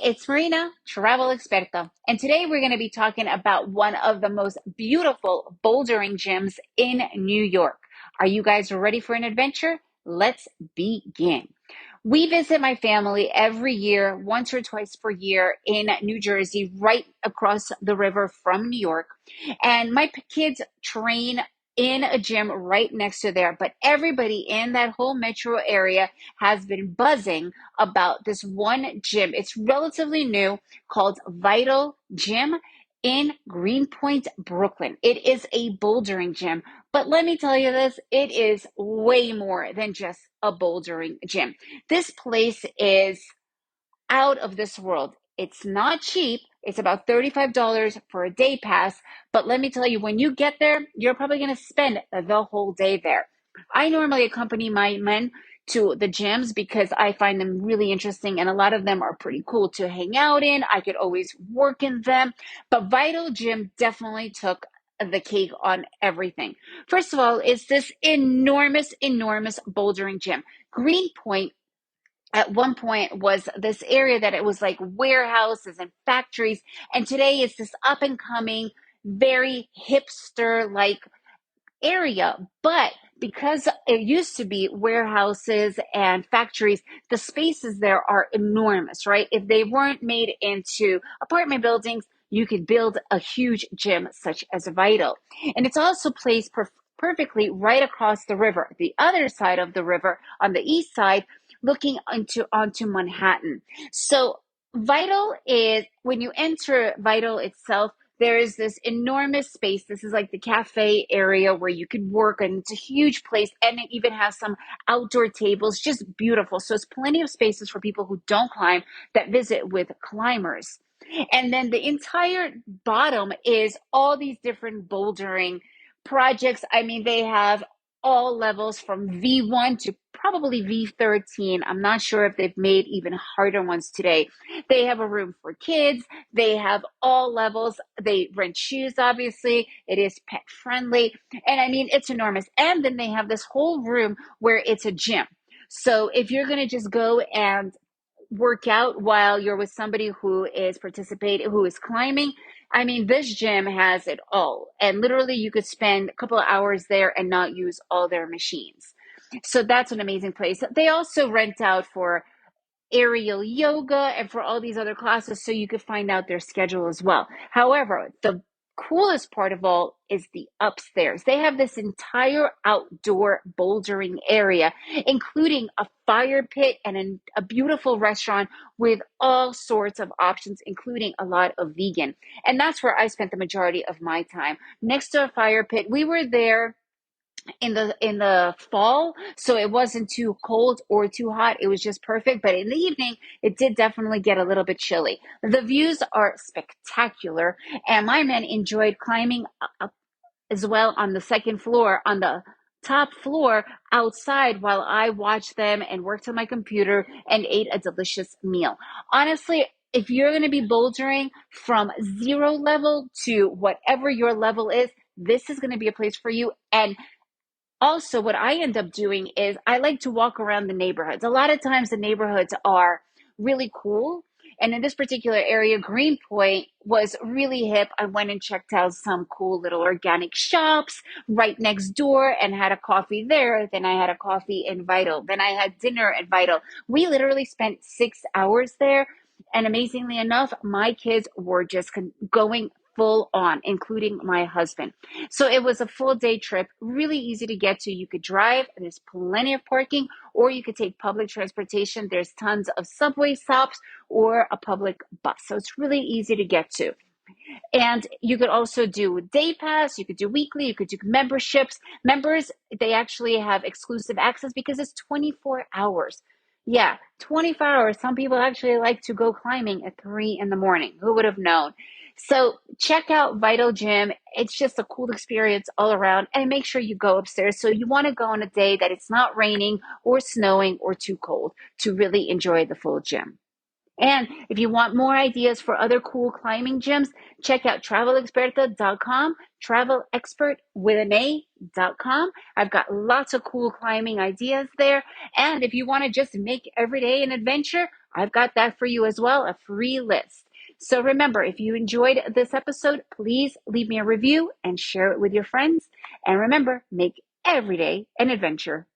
it's Marina, Travel Experta, and today we're going to be talking about one of the most beautiful bouldering gyms in New York. Are you guys ready for an adventure? Let's begin. We visit my family every year, once or twice per year in New Jersey, right across the river from New York. And my kids train in a gym right next to there. But everybody in that whole metro area has been buzzing about this one gym. It's relatively new called Vital Gym in Greenpoint, Brooklyn. It is a bouldering gym. But let me tell you this, it is way more than just a bouldering gym. This place is out of this world. It's not cheap. It's about $35 for a day pass. But let me tell you, when you get there, you're probably going to spend the whole day there. I normally accompany my men to the gyms because I find them really interesting and a lot of them are pretty cool to hang out in. I could always work in them. But Vital Gym definitely took the cake on everything. First of all, it's this enormous, enormous bouldering gym. Greenpoint at one point was this area that it was like warehouses and factories. And today it's this up and coming, very hipster like area. But because it used to be warehouses and factories, the spaces there are enormous, right? If they weren't made into apartment buildings, you could build a huge gym such as Vital. And it's also placed perfectly right across the river, the other side of the river on the east side, looking onto Manhattan. So Vital is, when you enter Vital itself, there is this enormous space. This is like the cafe area where you could work, and it's a huge place, and it even has some outdoor tables, just beautiful. So it's plenty of spaces for people who don't climb that visit with climbers. And then the entire bottom is all these different bouldering projects. I mean, they have all levels from V1 to probably V13. I'm not sure if they've made even harder ones today. They have a room for kids. They have all levels. They rent shoes, obviously. It is pet friendly. And I mean, it's enormous. And then they have this whole room where it's a gym. So if you're going to just go and work out while you're with somebody who is participating, who is climbing, I mean, this gym has it all. And literally, you could spend a couple of hours there and not use all their machines. So that's an amazing place. They also rent out for aerial yoga and for all these other classes, so you could find out their schedule as well. However, the coolest part of all is the upstairs. They have this entire outdoor bouldering area, including a fire pit and a beautiful restaurant with all sorts of options, including a lot of vegan. And that's where I spent the majority of my time, next to a fire pit. We were there in the fall, so it wasn't too cold or too hot. It was just perfect. But in the evening, it did definitely get a little bit chilly. The views are spectacular, and my men enjoyed climbing up as well on the second floor, on the top floor outside, while I watched them and worked on my computer and ate a delicious meal. Honestly, if you're going to be bouldering from zero level to whatever your level is, this is going to be a place for you. And also, what I end up doing is I like to walk around the neighborhoods. A lot of times the neighborhoods are really cool. And in this particular area, Greenpoint was really hip. I went and checked out some cool little organic shops right next door and had a coffee there. Then I had a coffee in Vital. Then I had dinner at Vital. We literally spent 6 hours there. And amazingly enough, my kids were just going full on, including my husband. So it was a full day trip, really easy to get to. You could drive, there's plenty of parking, or you could take public transportation. There's tons of subway stops or a public bus. So it's really easy to get to. And you could also do day pass, you could do weekly, you could do memberships. Members, they actually have exclusive access because it's 24 hours. Yeah, 24 hours. Some people actually like to go climbing at 3 in the morning. Who would have known? So check out Vital Gym. It's just a cool experience all around. And make sure you go upstairs. So you want to go on a day that it's not raining or snowing or too cold to really enjoy the full gym. And if you want more ideas for other cool climbing gyms, check out travelexperta.com, travelexpert with an A.com. I've got lots of cool climbing ideas there. And if you want to just make every day an adventure, I've got that for you as well, a free list. So remember, if you enjoyed this episode, please leave me a review and share it with your friends. And remember, make every day an adventure.